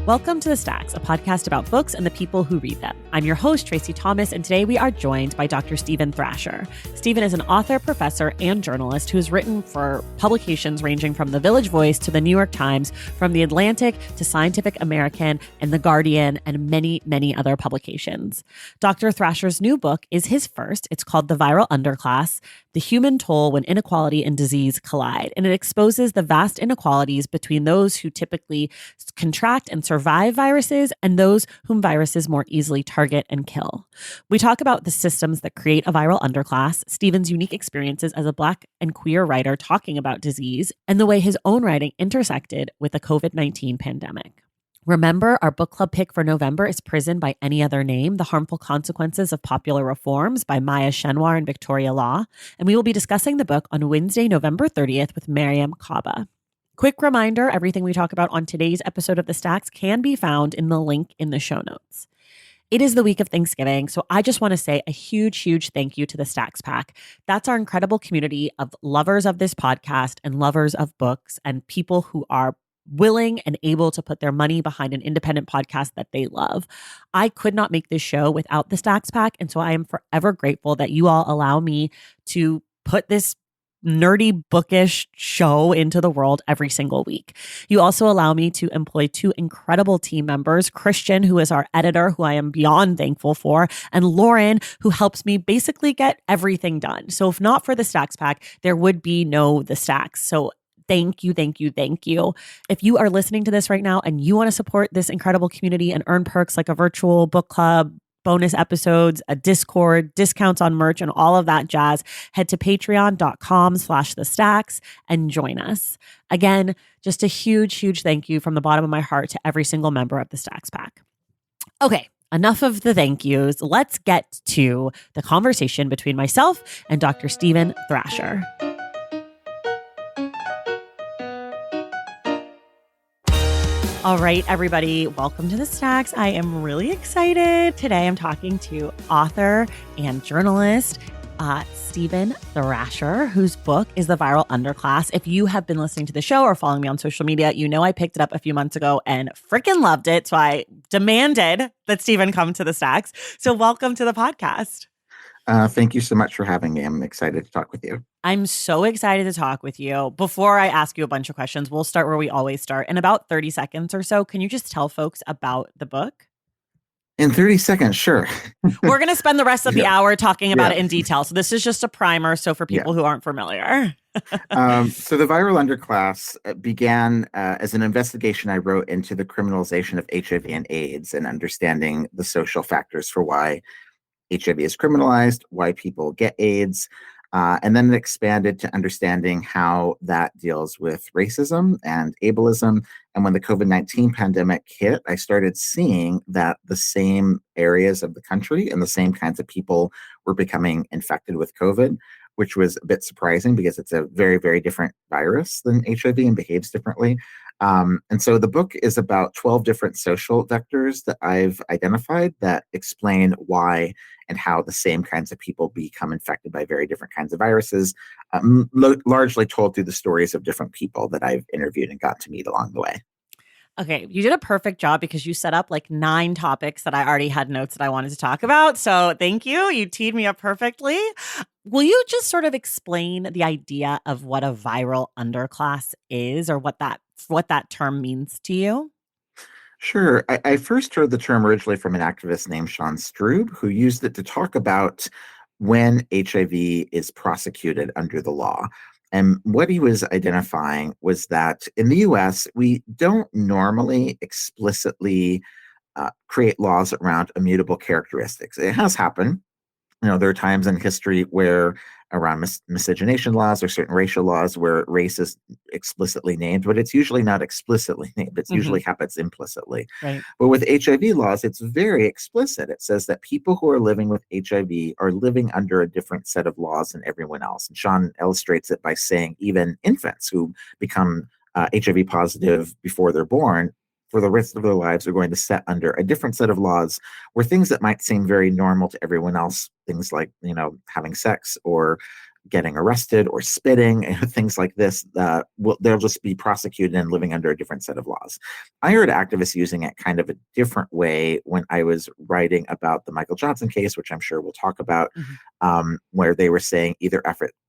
Welcome to The Stacks, a podcast about books and the people who read them. I'm your host, Tracy Thomas, and today we are joined by Dr. Stephen Thrasher. Stephen is an author, professor, and journalist who has written for publications ranging from The Village Voice to The New York Times, from The Atlantic to Scientific American and The Guardian, and many, many other publications. Dr. Thrasher's new book is his first. It's called The Viral Underclass: The Human Toll When Inequality and Disease Collide, and it exposes the vast inequalities between those who typically contract and survive viruses and those whom viruses more easily target and kill. We talk about the systems that create a viral underclass, Stephen's unique experiences as a Black and queer writer talking about disease, and the way his own writing intersected with the COVID-19 pandemic. Remember, our book club pick for November is Prison by Any Other Name: The Harmful Consequences of Popular Reforms by Maya Shenwar and Victoria Law. And we will be discussing the book on Wednesday, November 30th with Mariam Kaba. Quick reminder, everything we talk about on today's episode of The Stacks can be found in the link in the show notes. It is the week of Thanksgiving, so I just want to say a huge, huge thank you to the Stacks Pack. That's our incredible community of lovers of this podcast and lovers of books and people who are willing and able to put their money behind an independent podcast that they love. I could not make this show without the Stacks Pack, and so I am forever grateful that you all allow me to put this nerdy, bookish show into the world every single week. You also allow me to employ two incredible team members, Christian, who is our editor, who I am beyond thankful for, and Lauren, who helps me basically get everything done. So if not for the Stacks Pack, there would be no The Stacks. So thank you, thank you, thank you. If you are listening to this right now and you want to support this incredible community and earn perks like a virtual book club, bonus episodes, a Discord, discounts on merch, and all of that jazz, head to patreon.com/thestacks and join us. Again, just a huge, huge thank you from the bottom of my heart to every single member of the Stacks Pack. Okay, enough of the thank yous. Let's get to the conversation between myself and Dr. Stephen Thrasher. All right, everybody, welcome to The Stacks. I am really excited. Today I'm talking to author and journalist Stephen Thrasher, whose book is The Viral Underclass. If you have been listening to the show or following me on social media, you know I picked it up a few months ago and freaking loved it. So I demanded that Stephen come to The Stacks. So welcome to the podcast. Thank you so much for having me. I'm excited to talk with you. I'm so excited to talk with you. Before I ask you a bunch of questions, we'll start where we always start. In about 30 seconds or so, can you just tell folks about the book? In 30 seconds, sure. We're going to spend the rest of the hour talking about it in detail. So this is just a primer. So for people who aren't familiar. So The Viral Underclass began as an investigation I wrote into the criminalization of HIV and AIDS and understanding the social factors for why HIV is criminalized, why people get AIDS, and then it expanded to understanding how that deals with racism and ableism. And when the COVID-19 pandemic hit, I started seeing that the same areas of the country and the same kinds of people were becoming infected with COVID, which was a bit surprising because it's a very, very different virus than HIV and behaves differently. And so the book is about 12 different social vectors that I've identified that explain why and how the same kinds of people become infected by very different kinds of viruses, largely told through the stories of different people that I've interviewed and got to meet along the way. Okay, you did a perfect job because you set up like 9 topics that I already had notes that I wanted to talk about. So thank you. You teed me up perfectly. Will you just sort of explain the idea of what a viral underclass is, or what that term means to you? Sure. I first heard the term originally from an activist named Sean Strube, who used it to talk about when HIV is prosecuted under the law. And what he was identifying was that in the US, we don't normally explicitly create laws around immutable characteristics. It has happened. There are times in history where around miscegenation laws or certain racial laws where race is explicitly named, but it's usually not explicitly named. It's usually happens implicitly. Right. But with HIV laws, it's very explicit. It says that people who are living with HIV are living under a different set of laws than everyone else. And Sean illustrates it by saying even infants who become HIV positive before they're born, for the rest of their lives, are going to set under a different set of laws where things that might seem very normal to everyone else, things like, having sex or getting arrested or spitting, things like this, they'll just be prosecuted and living under a different set of laws. I heard activists using it kind of a different way when I was writing about the Michael Johnson case, which I'm sure we'll talk about, Mhm. where they were saying either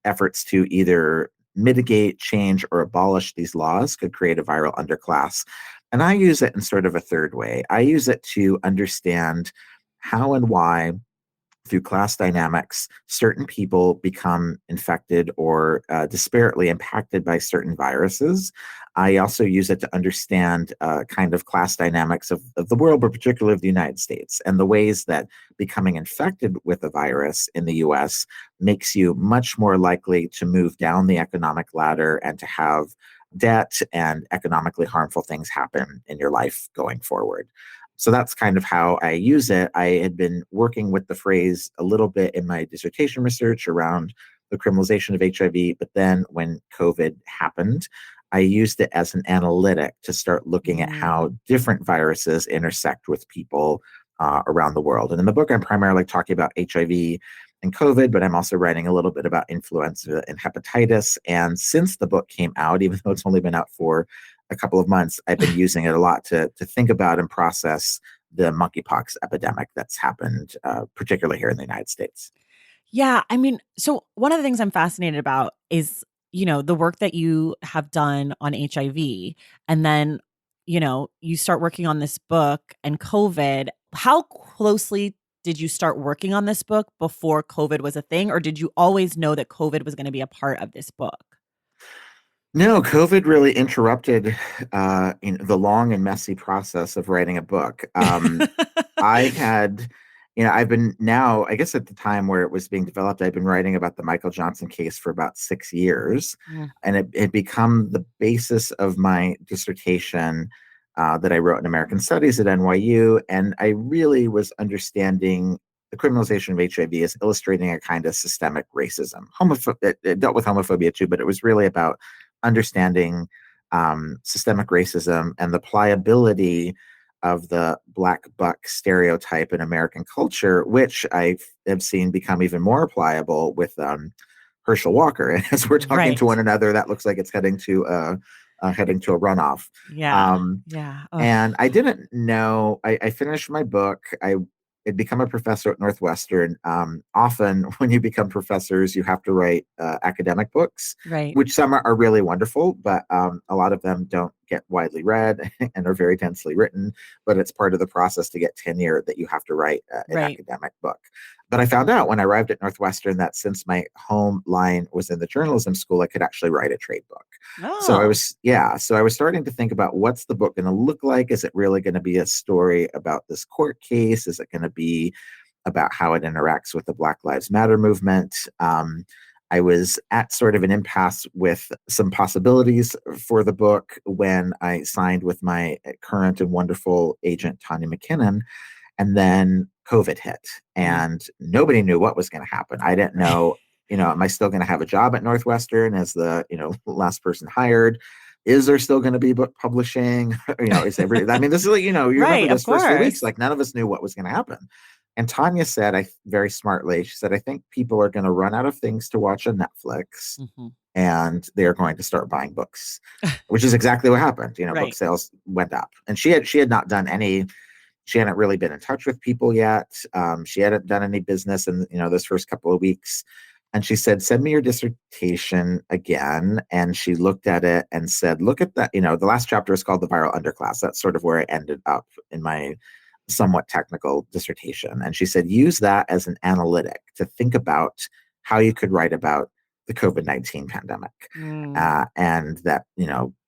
efforts to either mitigate, change, or abolish these laws could create a viral underclass. And I use it in sort of a third way. I use it to understand how and why, through class dynamics, certain people become infected or disparately impacted by certain viruses. I also use it to understand kind of class dynamics of the world, but particularly of the United States, and the ways that becoming infected with a virus in the US makes you much more likely to move down the economic ladder and to have debt and economically harmful things happen in your life going forward. So that's kind of how I use it. I had been working with the phrase a little bit in my dissertation research around the criminalization of HIV, but then when COVID happened, I used it as an analytic to start looking at how different viruses intersect with people around the world. And in the book, I'm primarily talking about HIV and COVID, but I'm also writing a little bit about influenza and hepatitis. And since the book came out, even though it's only been out for a couple of months, I've been using it a lot to think about and process the monkeypox epidemic that's happened, particularly here in the United States. Yeah, I mean, so one of the things I'm fascinated about is, the work that you have done on HIV, and then, you start working on this book and COVID. How closely did you start working on this book before COVID was a thing, or did you always know that COVID was going to be a part of this book? No, COVID really interrupted the long and messy process of writing a book. I had, I've been now, I guess at the time where it was being developed, I've been writing about the Michael Johnson case for about 6 years. Mm, And it had become the basis of my dissertation that I wrote in American Studies at NYU. And I really was understanding the criminalization of HIV as illustrating a kind of systemic racism. It dealt with homophobia too, but it was really about understanding systemic racism and the pliability of the black buck stereotype in American culture, which I have seen become even more pliable with Herschel Walker. And as we're talking to right. one another, that looks like it's heading to a runoff. Yeah. Um, Yeah. and Ugh. I didn't know. I finished my book. I had become a professor at Northwestern. Often, when you become professors, you have to write academic books, Right. which some are really wonderful, but a lot of them don't get widely read and are very densely written. But it's part of the process to get tenure that you have to write an Right. academic book. But I found out when I arrived at Northwestern that since my home line was in the journalism school, I could actually write a trade book. Oh, So I was starting to think about what's the book going to look like? Is it really going to be a story about this court case? Is it going to be about how it interacts with the Black Lives Matter movement? I was at sort of an impasse with some possibilities for the book when I signed with my current and wonderful agent, Tanya McKinnon, and then COVID hit mm, and nobody knew what was going to happen. I didn't right. know, am I still going to have a job at Northwestern as the, last person hired? Is there still going to be book publishing? I mean, this is like, you remember Right, of those first few weeks, course. like none of us knew what was going to happen. And Tanya said, very smartly, she said, I think people are going to run out of things to watch on Netflix Mhm. and they're going to start buying books, which is exactly what happened. Book Right. sales went up and she had not done any, she hadn't really been in touch with people yet. She hadn't done any business in those first couple of weeks. And she said, "Send me your dissertation again." And she looked at it and said, "Look at that. The last chapter is called the viral underclass. That's sort of where I ended up in my somewhat technical dissertation." And she said, "Use that as an analytic to think about how you could write about the COVID-19 pandemic, Mm, and that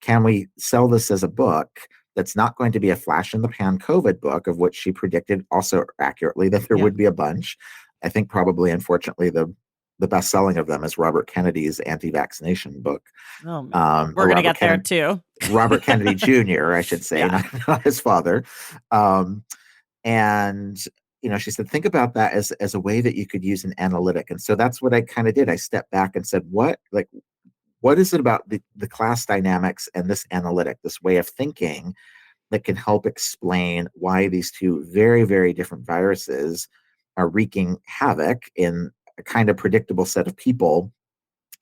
can we sell this as a book?" That's not going to be a flash in the pan COVID book, of which she predicted also accurately that there yeah. would be a bunch. I think probably, unfortunately, the best selling of them is Robert Kennedy's anti-vaccination book. Oh, man. Or We're gonna get there too. Robert Kennedy Jr., I should say, Yeah. not his father. Um, and she said, think about that as a way that you could use an analytic. And so that's what I kind of did. I stepped back and said, what is it about the class dynamics and this analytic, this way of thinking that can help explain why these two very, very different viruses are wreaking havoc in a kind of predictable set of people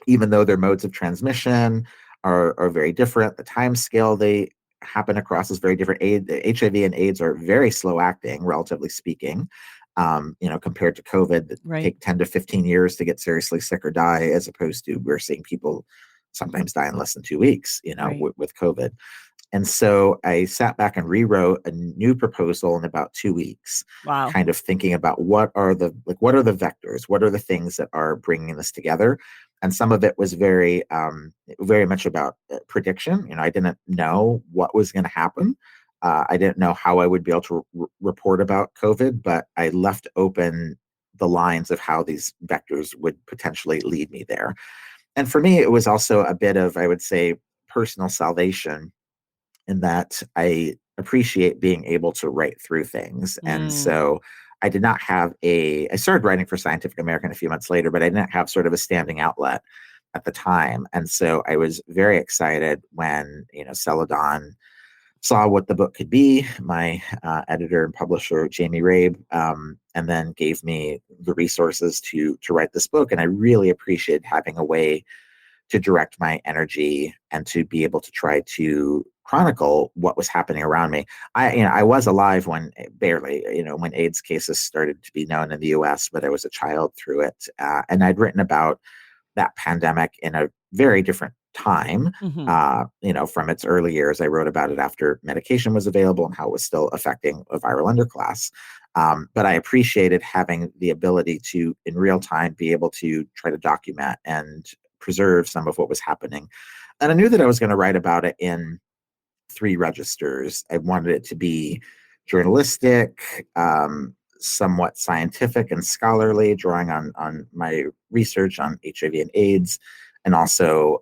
even though their modes of transmission are very different. The time scale they happen across is very different. HIV and AIDS are very slow acting, relatively speaking. Compared to COVID that Right. take 10 to 15 years to get seriously sick or die, as opposed to we're seeing people sometimes die in less than 2 weeks, Right. with COVID. And so I sat back and rewrote a new proposal in about 2 weeks, Wow. kind of thinking about what are the vectors, what are the things that are bringing this together. And some of it was very much about prediction. I didn't know what was going to happen. I didn't know how I would be able to report about COVID, but I left open the lines of how these vectors would potentially lead me there. And for me, it was also a bit of, I would say, personal salvation, in that I appreciate being able to write through things. And so I started writing for Scientific American a few months later, but I didn't have sort of a standing outlet at the time. And so I was very excited when, Celadon saw what the book could be, my editor and publisher, Jamie Rabe, and then gave me the resources to write this book. And I really appreciated having a way to direct my energy and to be able to try to chronicle what was happening around me. I was alive when barely, when AIDS cases started to be known in the US, but I was a child through it. And I'd written about that pandemic in a very different time. From its early years. I wrote about it after medication was available and how it was still affecting a viral underclass. But I appreciated having the ability to, in real time, be able to try to document and preserve some of what was happening. And I knew that I was going to write about it in 3 registers. I wanted it to be journalistic, somewhat scientific and scholarly, drawing on my research on HIV and AIDS, and also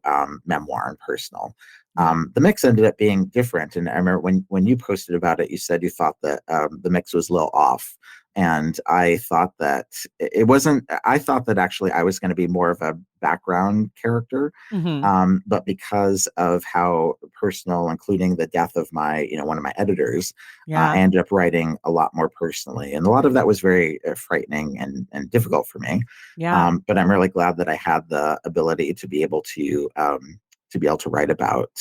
memoir and personal. The mix ended up being different. And I remember when you posted about it, you said you thought that the mix was a little off. And I thought that it wasn't, I thought that actually I was going to be more of a background character. But because of how personal, including the death of one of my editors, I ended up writing a lot more personally. And a lot of that was very frightening and difficult for me. But I'm really glad that I had the ability to be able to write about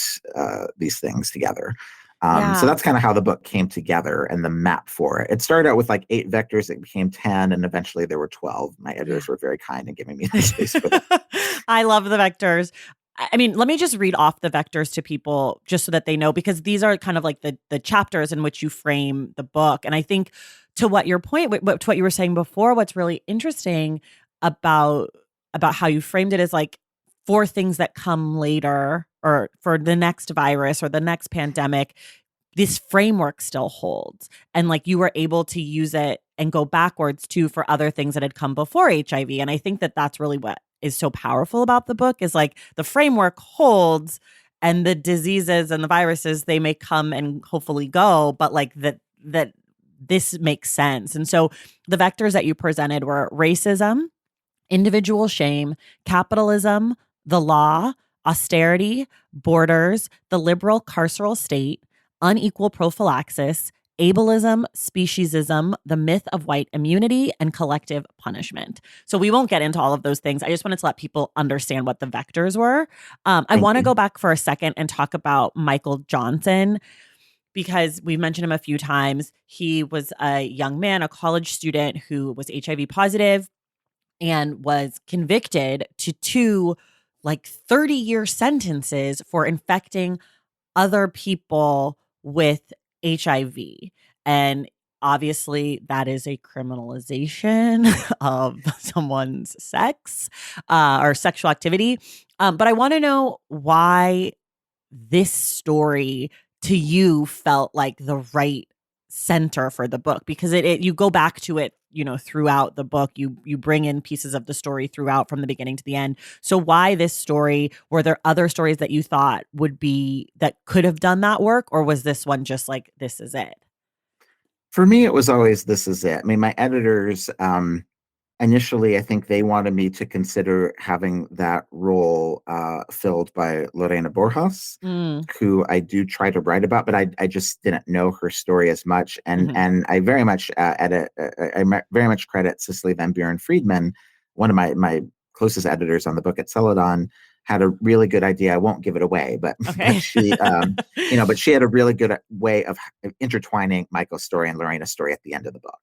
these things together. So that's kind of how the book came together and the map for it. It started out with like 8 vectors. It became 10, and eventually there were 12. My editors were very kind in giving me the space for that. I love the vectors. I mean, let me just read off the vectors to people just so that they know, because these are kind of like the chapters in which you frame the book. And I think to what your point, to what you were saying before, what's really interesting about how you framed it is like, for things that come later, or for the next virus or the next pandemic, this framework still holds. And like you were able to use it and go backwards too for other things that had come before HIV. And I think that that's really what is so powerful about the book, is like the framework holds, and the diseases and the viruses, they may come and hopefully go, but like that this makes sense. And so the vectors that you presented were racism, individual shame, capitalism, the law, austerity, borders, the liberal carceral state, unequal prophylaxis, ableism, speciesism, the myth of white immunity, and collective punishment. So we won't get into all of those things. I just wanted to let people understand what the vectors were. I want to go back for a second and talk about Michael Johnson, because we've mentioned him a few times. He was a young man, a college student who was HIV positive and was convicted to 2 like 30-year sentences for infecting other people with HIV. And obviously that is a criminalization of someone's sex or sexual activity. But I want to know why this story to you felt like the right center for the book, because you go back to it, throughout the book. You bring in pieces of the story throughout, from the beginning to the end. So why this story? Were there other stories that you thought that could have done that work, or was this one just like, this is it? For me, it was always, this is it. I mean, my editors, initially, I think they wanted me to consider having that role filled by Lorena Borjas, who I do try to write about, but I just didn't know her story as much. And I very much I very much credit Cicely Van Buren Friedman, one of my closest editors on the book at Celadon had a really good idea. I won't give it away, but Okay. but she had a really good way of intertwining Michael's story and Lorena's story at the end of the book,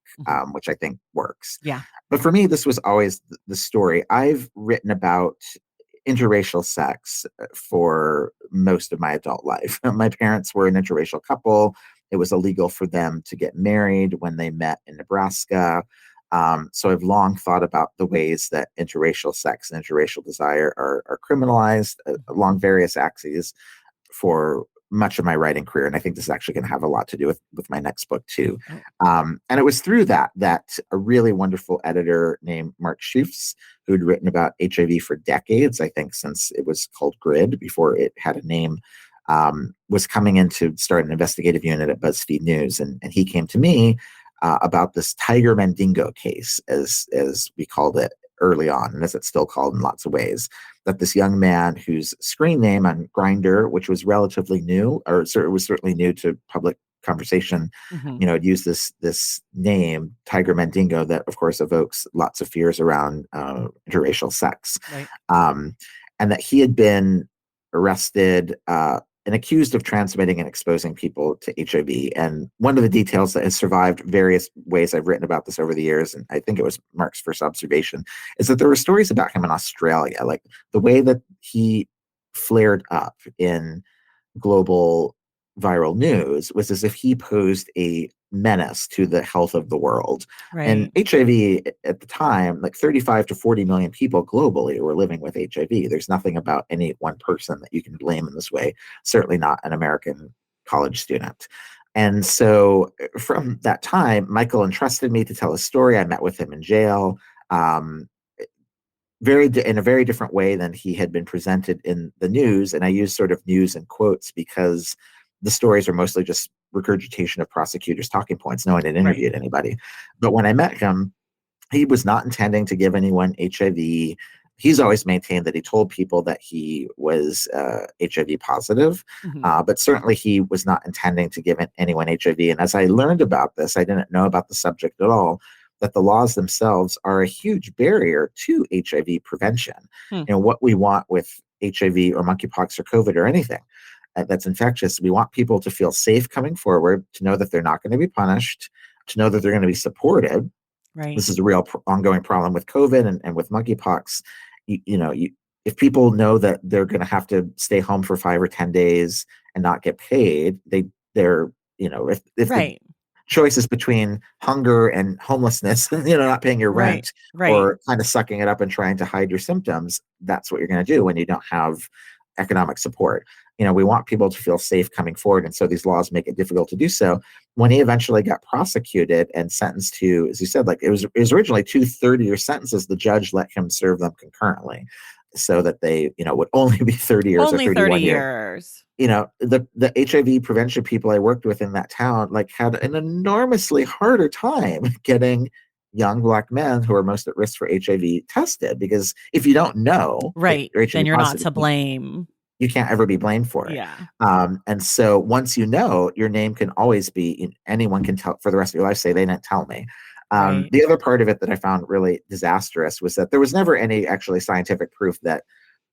which I think works. Yeah. But for me, this was always the story. I've written about interracial sex for most of my adult life. My parents were an interracial couple. It was illegal for them to get married when they met in Nebraska. So I've long thought about the ways that interracial sex and interracial desire are criminalized along various axes for much of my writing career. And I think this is actually going to have a lot to do with my next book too. Oh. And it was through that a really wonderful editor named Mark Schuffs, who'd written about HIV for decades, I think since it was called Grid, before it had a name, was coming in to start an investigative unit at BuzzFeed News. And he came to me about this Tiger Mandingo case, as we called it early on, and as it's still called in lots of ways, that this young man whose screen name on Grindr, which was relatively new, or it was certainly new to public conversation, had used this name, Tiger Mandingo, that of course evokes lots of fears around interracial sex. Right. And that he had been arrested and accused of transmitting and exposing people to HIV. And one of the details that has survived various ways I've written about this over the years, and I think it was Mark's first observation, is that there were stories about him in Australia, like the way that he flared up in global viral news was as if he posed a menace to the health of the world. Right. And HIV at the time, like 35 to 40 million people globally were living with HIV. There's nothing about any one person that you can blame in this way, certainly not an American college student. And so from that time, Michael entrusted me to tell his story. I met with him in jail. In a very different way than he had been presented in the news. And I use sort of news in quotes because the stories are mostly just regurgitation of prosecutors' talking points. No one had interviewed anybody. But when I met him, he was not intending to give anyone HIV. He's always maintained that he told people that he was HIV positive, but certainly he was not intending to give anyone HIV. And as I learned about this, I didn't know about the subject at all, that the laws themselves are a huge barrier to HIV prevention. What we want with HIV or monkeypox or COVID or anything that's infectious, we want people to feel safe coming forward, to know that they're not going to be punished, to know that they're going to be supported. Right. This is a real ongoing problem with COVID and with monkeypox. If people know that they're going to have to stay home for 5 or 10 days and not get paid, they're if the choice is between hunger and homelessness, not paying your rent, or kind of sucking it up and trying to hide your symptoms, that's what you're going to do when you don't have economic support. We want people to feel safe coming forward. And so these laws make it difficult to do so. When he eventually got prosecuted and sentenced to, as you said, like it was originally 2 30-year sentences, the judge let him serve them concurrently so that they, would only be 30 years only or 31 30 years. The HIV prevention people I worked with in that town, had an enormously harder time getting young Black men who are most at risk for HIV tested, because if you don't know, then you're not to blame. You can't ever be blamed for it. Yeah. And so once you know, your name can always be, anyone can tell for the rest of your life, say they didn't tell me. The other part of it that I found really disastrous was that there was never any actually scientific proof that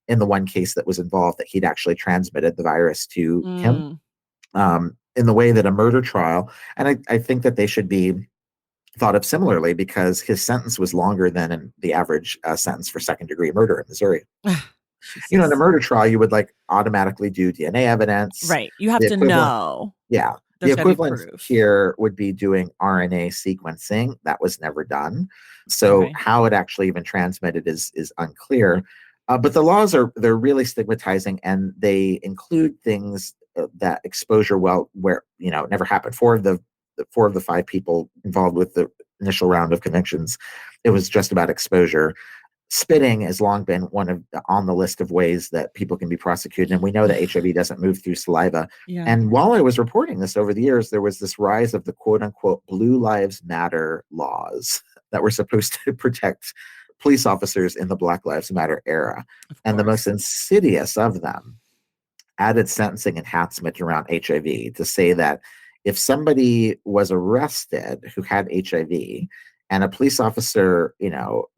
in the one case that was involved that he'd actually transmitted the virus to him in the way that a murder trial. And I think that they should be thought of similarly, because his sentence was longer than the average sentence for second-degree murder in Missouri. In a murder trial, you would automatically do DNA evidence. Right. You have to know. Yeah. The equivalent here would be doing RNA sequencing. That was never done. So how it actually even transmitted is unclear. But the laws they're really stigmatizing, and they include things that exposure, where it never happened. Four of the 5 people involved with the initial round of convictions, it was just about exposure. Spitting has long been on the list of ways that people can be prosecuted. And we know that HIV doesn't move through saliva. Yeah. And while I was reporting this over the years, there was this rise of the quote unquote Blue Lives Matter laws that were supposed to protect police officers in the Black Lives Matter era. And the most insidious of them added sentencing enhancement around HIV to say that if somebody was arrested who had HIV, and a police officer,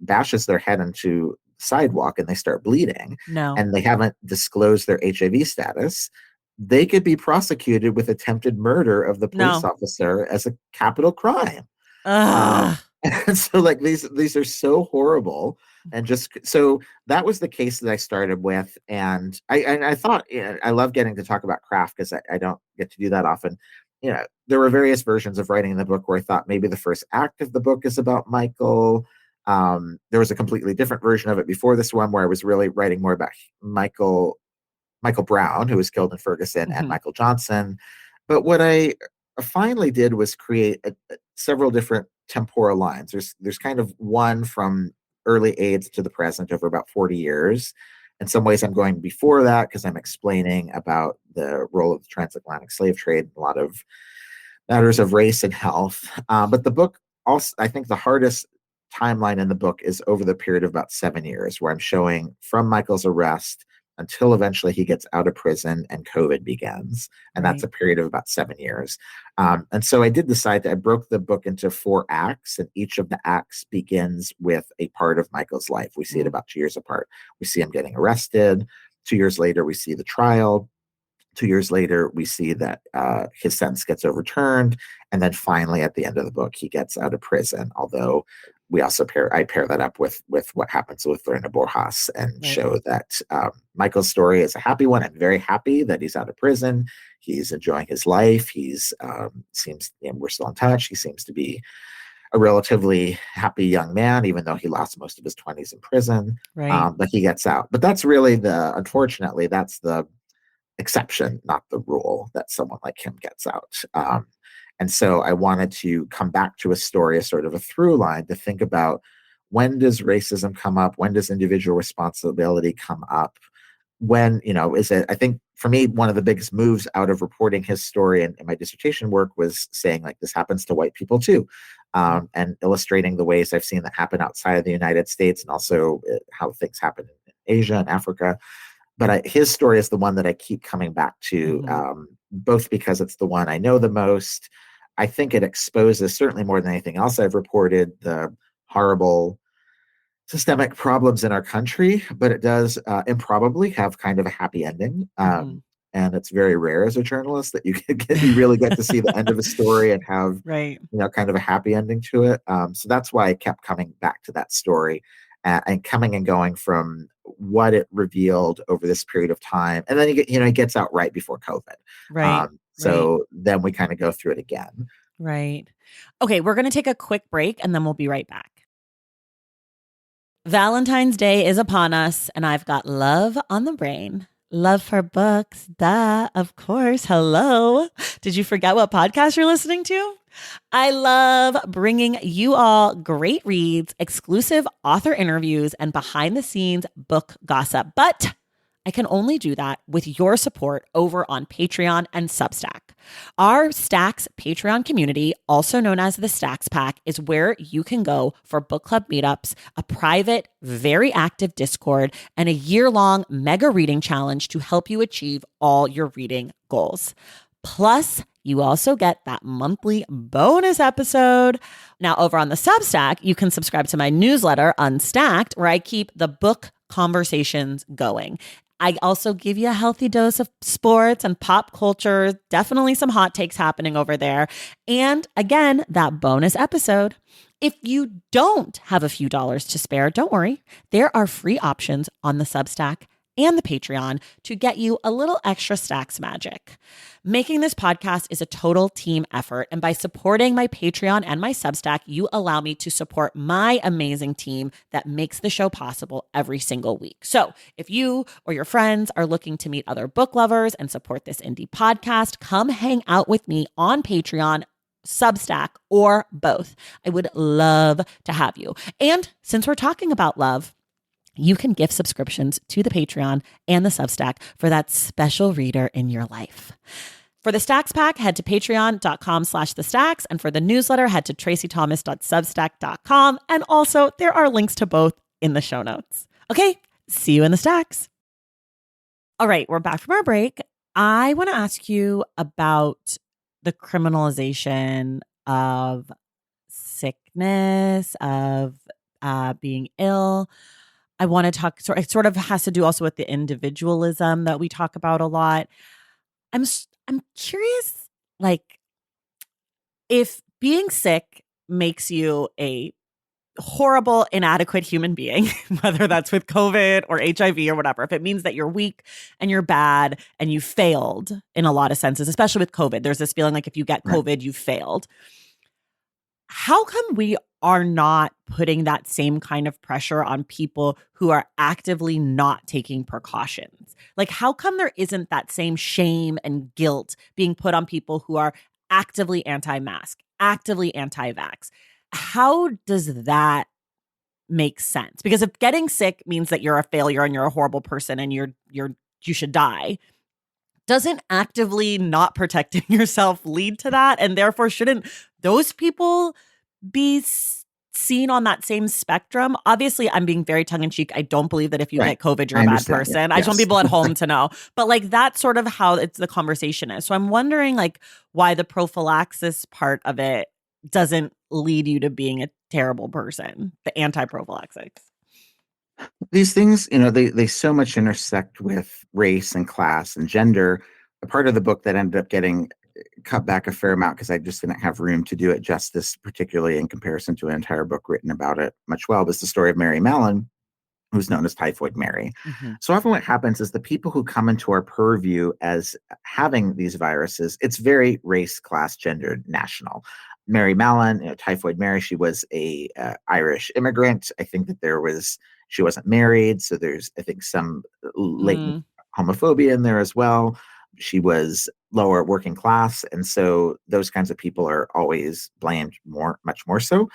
bashes their head into sidewalk and they start bleeding No. and they haven't disclosed their HIV status, they could be prosecuted with attempted murder of the police No. officer as a capital crime. Ugh. And so like these are so horrible. And just so that was the case that I started with. And I thought, I love getting to talk about craft because I don't get to do that often. There were various versions of writing the book where I thought maybe the first act of the book is about Michael. There was a completely different version of it before this one where I was really writing more about Michael Brown, who was killed in Ferguson, and Mhm. Michael Johnson. But what I finally did was create several different temporal lines. There's kind of one from early AIDS to the present over about 40 years. In some ways, I'm going before that because I'm explaining about the role of the transatlantic slave trade in a lot of matters of race and health. But the book also, I think the hardest timeline in the book is over the period of about 7 years, where I'm showing from Michael's arrest until eventually he gets out of prison and COVID begins. And that's Right. a period of about 7 years. And so I did decide that I broke the book into 4 acts, and each of the acts begins with a part of Michael's life. We see it about 2 years apart. We see him getting arrested. 2 years later, we see the trial. 2 years later, we see that his sentence gets overturned, and then finally, at the end of the book, he gets out of prison. Although we also I pair that up with what happens with Lorena Borjas and Right. show that Michael's story is a happy one. I'm very happy that he's out of prison. He's enjoying his life. He's seems we're still in touch. He seems to be a relatively happy young man, even though he lost most of his 20s in prison. Right. But he gets out. But that's really unfortunately, that's the exception, not the rule, that someone like him gets out. And so I wanted to come back to a story, a sort of a through line to think about when does racism come up? When does individual responsibility come up? When, is it, I think for me, one of the biggest moves out of reporting his story and my dissertation work was saying like, this happens to white people too. And illustrating the ways I've seen that happen outside of the United States and also how things happen in Asia and Africa. But his story is the one that I keep coming back to, both because it's the one I know the most. I think it exposes, certainly more than anything else I've reported, the horrible systemic problems in our country, but it does improbably have kind of a happy ending. And it's very rare as a journalist that you really get to see the end of a story and have Right. kind of a happy ending to it. So that's why I kept coming back to that story and coming and going from what it revealed over this period of time. And then he gets out right before COVID. Right. Right. So then we kind of go through it again. Right. Okay, we're going to take a quick break and then we'll be right back. Valentine's Day is upon us, and I've got love on the brain. Love for books, duh, of course. Hello. Did you forget what podcast you're listening to? I love bringing you all great reads, exclusive author interviews, and behind the scenes book gossip. But I can only do that with your support over on Patreon and Substack. Our Stacks Patreon community, also known as the Stacks Pack, is where you can go for book club meetups, a private, very active Discord, and a year-long mega reading challenge to help you achieve all your reading goals. Plus, you also get that monthly bonus episode. Now, over on the Substack, you can subscribe to my newsletter, Unstacked, where I keep the book conversations going. I also give you a healthy dose of sports and pop culture, definitely some hot takes happening over there. And again, that bonus episode. If you don't have a few dollars to spare, don't worry. There are free options on the Substack and the Patreon to get you a little extra Stacks magic. Making this podcast is a total team effort, and by supporting my Patreon and my Substack, you allow me to support my amazing team that makes the show possible every single week. So if you or your friends are looking to meet other book lovers and support this indie podcast, come hang out with me on Patreon, Substack, or both. I would love to have you. And since we're talking about love, you can gift subscriptions to the Patreon and the Substack for that special reader in your life. For the Stacks Pack, head to patreon.com/thestacks. And for the newsletter, head to tracythomas.substack.com. And also, there are links to both in the show notes. Okay, see you in the Stacks. All right, we're back from our break. I want to ask you about the criminalization of sickness, of being ill. I want to talk. So it sort of has to do also with the individualism that we talk about a lot. I'm curious, like, if being sick makes you a horrible, inadequate human being, whether that's with COVID or HIV or whatever, if it means that you're weak and you're bad and you failed in a lot of senses, especially with COVID, there's this feeling like if you get Right. COVID, you failed. How come we are not putting that same kind of pressure on people who are actively not taking precautions? Like, how come there isn't that same shame and guilt being put on people who are actively anti-mask, actively anti-vax? How does that make sense? Because if getting sick means that you're a failure and you're a horrible person and you should die, doesn't actively not protecting yourself lead to that? And therefore, shouldn't those people be seen on that same spectrum? Obviously, I'm being very tongue in cheek. I don't believe that if you Right. get COVID, you're I a bad understand. Yeah. person. I just want Yes. people at home to know. But like that's sort of how it's the conversation is. So I'm wondering like why the prophylaxis part of it doesn't lead you to being a terrible person, the anti-prophylaxis. These things, they so much intersect with race and class and gender. A part of the book that ended up getting cut back a fair amount because I just didn't have room to do it justice, particularly in comparison to an entire book written about it much well, was the story of Mary Mallon, who's known as Typhoid Mary. Mm-hmm. So often what happens is the people who come into our purview as having these viruses, it's very race, class, gender, national. Mary Mallon, Typhoid Mary, she was a Irish immigrant. I think that she wasn't married, so there's I think some latent homophobia in there as well. She was lower working class, and so those kinds of people are always blamed much more so.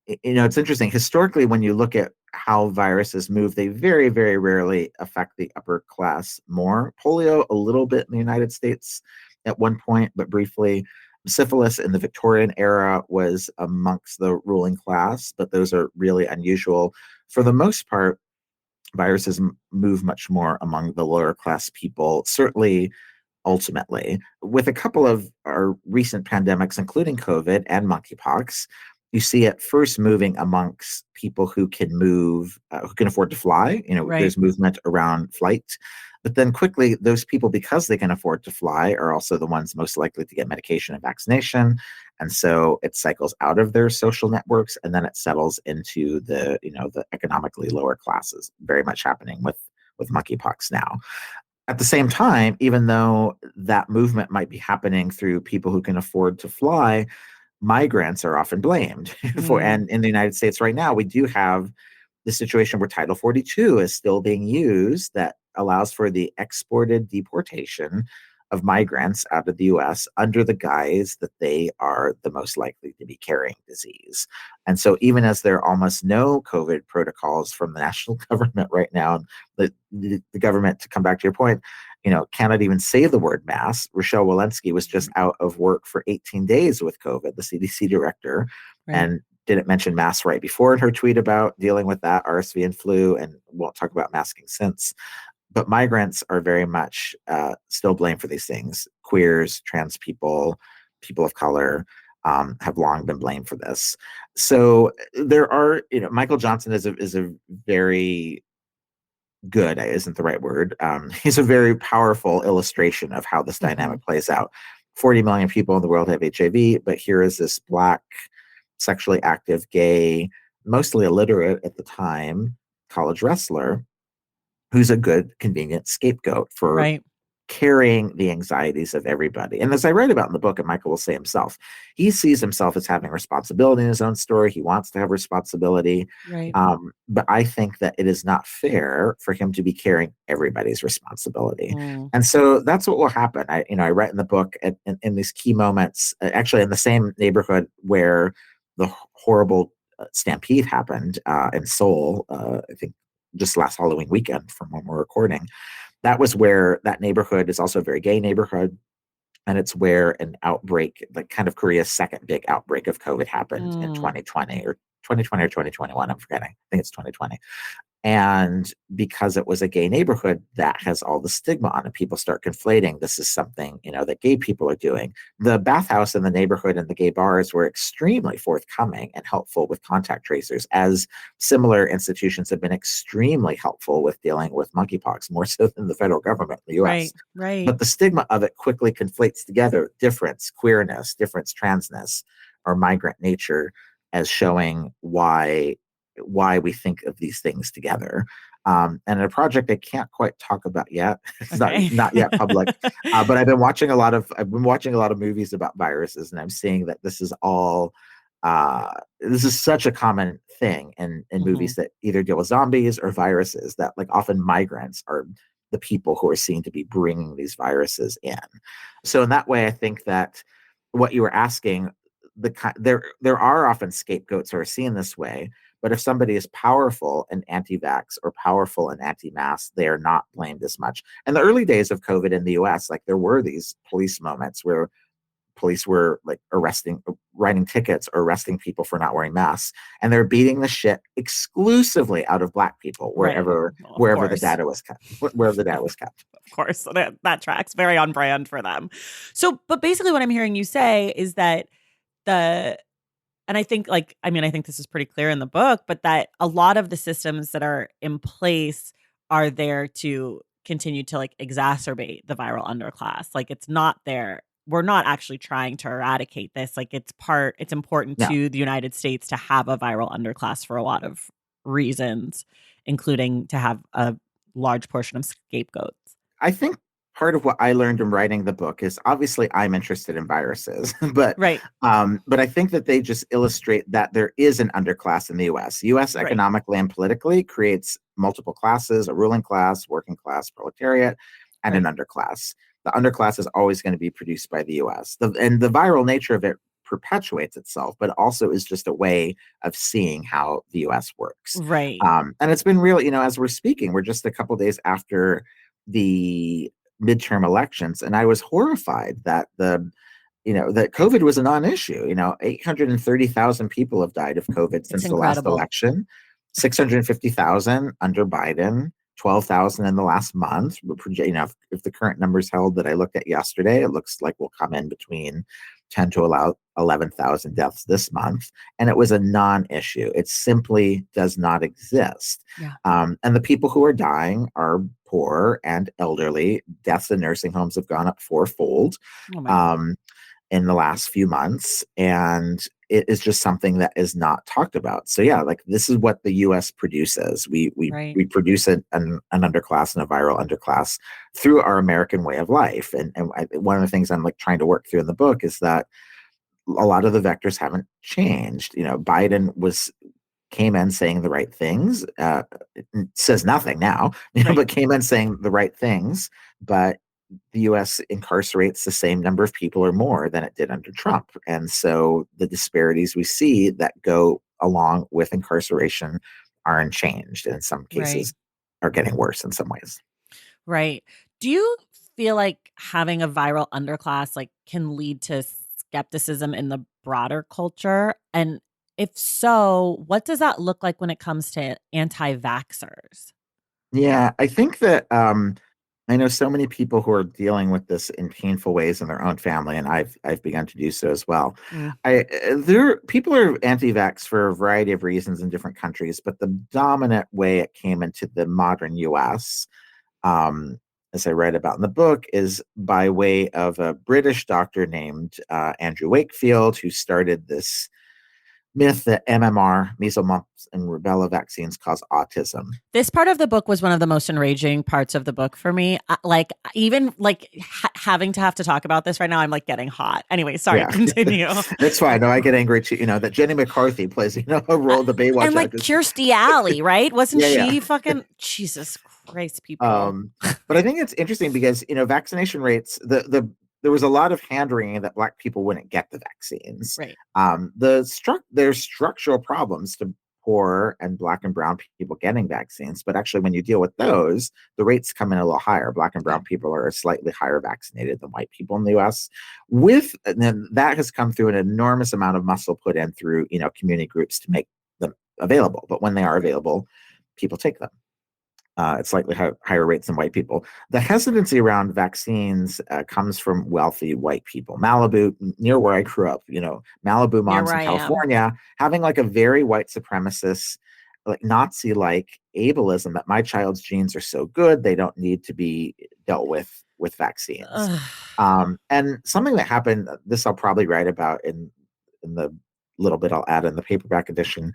It's interesting. Historically, when you look at how viruses move, they very, very rarely affect the upper class more. Polio, a little bit in the United States at one point, but briefly. Syphilis in the Victorian era was amongst the ruling class, but those are really unusual. For the most part, viruses move much more among the lower class people, certainly ultimately. With a couple of our recent pandemics, including COVID and monkeypox, you see it first moving amongst people who can move, who can afford to fly. Right. There's movement around flight. But then quickly, those people, because they can afford to fly, are also the ones most likely to get medication and vaccination. And so it cycles out of their social networks and then it settles into the economically lower classes, very much happening with monkeypox now. At the same time, even though that movement might be happening through people who can afford to fly, migrants are often blamed for. Mm. And in the United States right now, we do have the situation where Title 42 is still being used that allows for the exported deportation of migrants out of the US under the guise that they are the most likely to be carrying disease. And so, even as there are almost no COVID protocols from the national government right now, the government, to come back to your point, cannot even say the word mask. Rochelle Walensky was just out of work for 18 days with COVID, the CDC director, Right. and didn't mention masks right before in her tweet about dealing with that RSV and flu, and won't talk about masking since. But migrants are very much still blamed for these things. Queers, trans people, people of color have long been blamed for this. So there are, Michael Johnson is a very good, isn't the right word. He's a very powerful illustration of how this dynamic plays out. 40 million people in the world have HIV, but here is this Black, sexually active, gay, mostly illiterate at the time, college wrestler who's a good, convenient scapegoat for Right. carrying the anxieties of everybody. And as I write about in the book, and Michael will say himself, he sees himself as having responsibility in his own story. He wants to have responsibility. Right. But I think that it is not fair for him to be carrying everybody's responsibility. Mm. And so that's what will happen. I write in the book in these key moments, actually in the same neighborhood where the horrible stampede happened in Seoul, I think just last Halloween weekend from when we're recording. That was where that neighborhood is also a very gay neighborhood. And it's where an outbreak, like kind of Korea's second big outbreak of COVID happened in 2020 or 2020 or 2021. I'm forgetting. I think it's 2020. And because it was a gay neighborhood, that has all the stigma on it. People start conflating this is something, that gay people are doing. The bathhouse in the neighborhood and the gay bars were extremely forthcoming and helpful with contact tracers, as similar institutions have been extremely helpful with dealing with monkeypox, more so than the federal government in the US. Right. But the stigma of it quickly conflates together difference, queerness, difference, transness, or migrant nature as showing why we think of these things together. And a project I can't quite talk about yet. It's not yet public. But I've been watching a lot of movies about viruses, and I'm seeing that this is all this is such a common thing in movies that either deal with zombies or viruses, that like often migrants are the people who are seen to be bringing these viruses in. So in that way, I think that what you were asking, there are often scapegoats who are seen this way. But if somebody is powerful and anti-vax or powerful and anti-mask, they are not blamed as much. In the early days of COVID in the US, like there were these police moments where police were like writing tickets or arresting people for not wearing masks, and they're beating the shit exclusively out of Black people wherever the data was kept. Wherever the data was kept. Of course, that tracks, very on brand for them. So, but basically, what I'm hearing you say is that and I think I think this is pretty clear in the book, but that a lot of the systems that are in place are there to continue to like exacerbate the viral underclass. Like it's not there. We're not actually trying to eradicate this. Like it's important to the United States to have a viral underclass for a lot of reasons, including to have a large portion of scapegoats. I think part of what I learned in writing the book is obviously I'm interested in viruses, but I think that they just illustrate that there is an underclass in the U.S. U.S. economically and politically creates multiple classes: a ruling class, working class, proletariat, and an underclass. The underclass is always going to be produced by the U.S. And the viral nature of it perpetuates itself, but also is just a way of seeing how the U.S. works. Right. And it's been really, as we're speaking, we're just a couple days after the midterm elections, and I was horrified that that COVID was a non-issue. 830,000 people have died of COVID since the last election, 650,000 under Biden, 12,000 in the last month. If the current numbers held that I looked at yesterday, it looks like we'll come in between 10 to 11,000 deaths this month. And it was a non-issue. It simply does not exist. Yeah. And the people who are dying are poor and elderly. Deaths in nursing homes have gone up fourfold in the last few months. And it is just something that is not talked about. So yeah, like this is what the U.S. produces. We produce an underclass and a viral underclass through our American way of life. And one of the things I'm like trying to work through in the book is that a lot of the vectors haven't changed. Biden came in saying the right things, says nothing now, but came in saying the right things, but the U.S. incarcerates the same number of people or more than it did under Trump. And so the disparities we see that go along with incarceration aren't changed, and in some cases are getting worse in some ways. Right. Do you feel like having a viral underclass can lead to skepticism in the broader culture? And if so, what does that look like when it comes to anti-vaxxers? Yeah, I think that I know so many people who are dealing with this in painful ways in their own family, and I've begun to do so as well. People are anti-vax for a variety of reasons in different countries, but the dominant way it came into the modern U.S., as I write about in the book, is by way of a British doctor named Andrew Wakefield, who started this myth that MMR, measles, mumps, and rubella vaccines cause autism. This part of the book was one of the most enraging parts of the book for me. Having to have to talk about this right now, I'm getting hot. Anyway, sorry, continue. That's fine. No, I get angry too. That Jenny McCarthy plays, a role the Baywatch. And Kirstie Alley, right? Wasn't she fucking Jesus Christ, people? But I think it's interesting because vaccination rates, there was a lot of hand-wringing that Black people wouldn't get the vaccines. Right. There's structural problems to poor and Black and brown people getting vaccines, but actually when you deal with those, the rates come in a little higher. Black and brown people are slightly higher vaccinated than white people in the U.S. And then that has come through an enormous amount of muscle put in through community groups to make available. But when they are available, people take them. At slightly higher rates than white people. The hesitancy around vaccines comes from wealthy white people. Malibu, near where I grew up, Malibu Near moms where in I am. California having like a very white supremacist, like Nazi-like ableism that my child's genes are so good they don't need to be dealt with vaccines. Ugh. And something that happened, this I'll probably write about in the little bit I'll add in the paperback edition.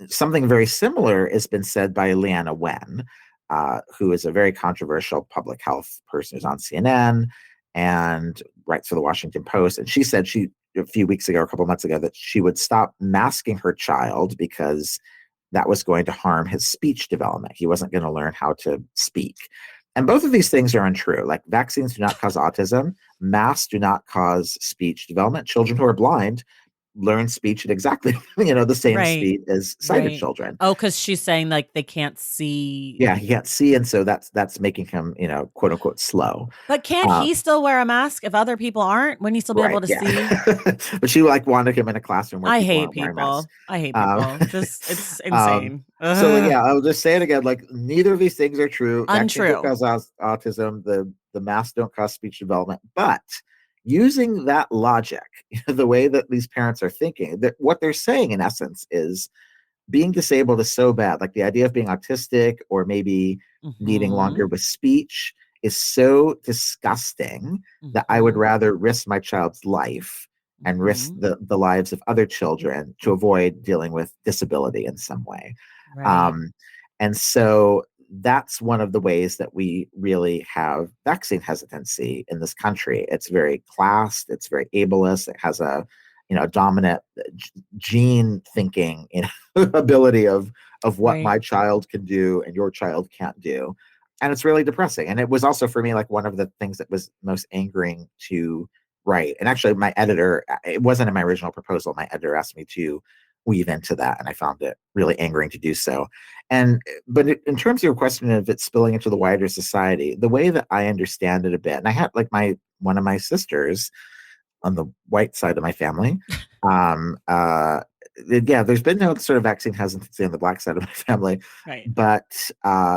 Something very similar has been said by Leanna Wen, who is a very controversial public health person who's on CNN and writes for the Washington Post. And she said a few weeks ago, or a couple months ago, that she would stop masking her child because that was going to harm his speech development. He wasn't going to learn how to speak. And both of these things are untrue. Like vaccines do not cause autism, masks do not cause speech development. Children who are blind learn speech at exactly the same Right. speed as sighted Right. children. Oh, because she's saying like they can't see. Yeah, he can't see, and so that's making him, quote unquote, slow. But can't Uh, he still wear a mask if other people aren't? Wouldn't he still be able right, to yeah. see? But she like wanted him in a classroom where I people hate aren't wearing masks. people. I hate Um, people. Just it's um, insane. so like, Ugh. yeah, I'll just say it again. Like neither of these things are true. Vaccines don't Untrue. cause autism. The masks don't cause speech development. But using that logic, the way that these parents are thinking, that what they're saying in essence is being disabled is so bad. Like the idea of being autistic or maybe needing Hmm. longer with speech is so disgusting that I would Hmm. rather risk my child's life and risk Hmm. the lives of other children to avoid dealing with disability in some way. Right. Um, and so that's one of the ways that we really have vaccine hesitancy in this country. It's very classed, it's very ableist, it has a dominant gene thinking, ability of what Right. my child can do and your child can't do. And it's really depressing. And it was also for me like one of the things that was most angering to write. And actually my editor, it wasn't in my original proposal. My editor asked me to weave into that, and I found it really angering to do so. And but in terms of your question of it spilling into the wider society, the way that I understand it a bit, and I had like my one of my sisters on the white side of my family. Um, uh, yeah, there's been no sort of vaccine hesitancy on the black side of my family, Right. but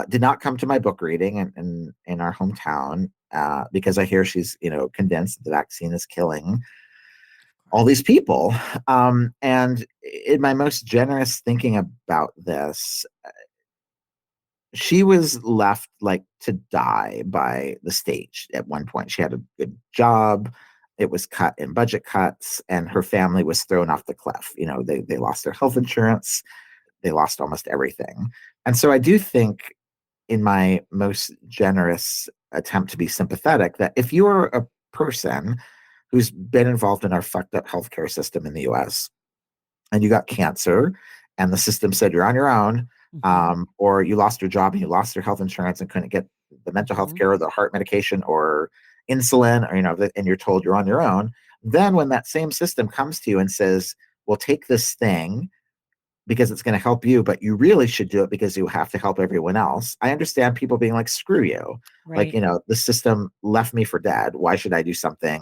did not come to my book reading in our hometown because I hear she's convinced the vaccine is killing all these people. And in my most generous thinking about this, she was left like to die by the state at one point. She had a good job. It was cut in budget cuts, and her family was thrown off the cliff. They lost their health insurance, they lost almost everything. And so I do think, in my most generous attempt to be sympathetic, that if you're a person who's been involved in our fucked up healthcare system in the US, and you got cancer and the system said you're on your own, Hmm. or you lost your job and you lost your health insurance and couldn't get the mental health Hmm. care or the heart medication or insulin, or and you're told you're on your own, then when that same system comes to you and says, well, take this thing because it's going to help you, but you really should do it because you have to help everyone else. I understand people being like, screw you. Like, Right. the system left me for dead. Why should I do something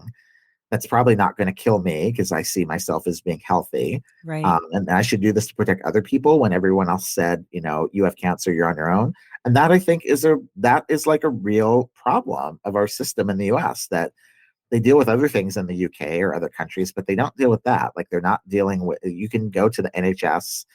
that's probably not going to kill me because I see myself as being healthy? Right. And I should do this to protect other people when everyone else said, you have cancer, you're on your own. And that I think that is like a real problem of our system in the US, that they deal with other things in the UK or other countries, but they don't deal with that. Like they're not dealing with, you can go to the NHS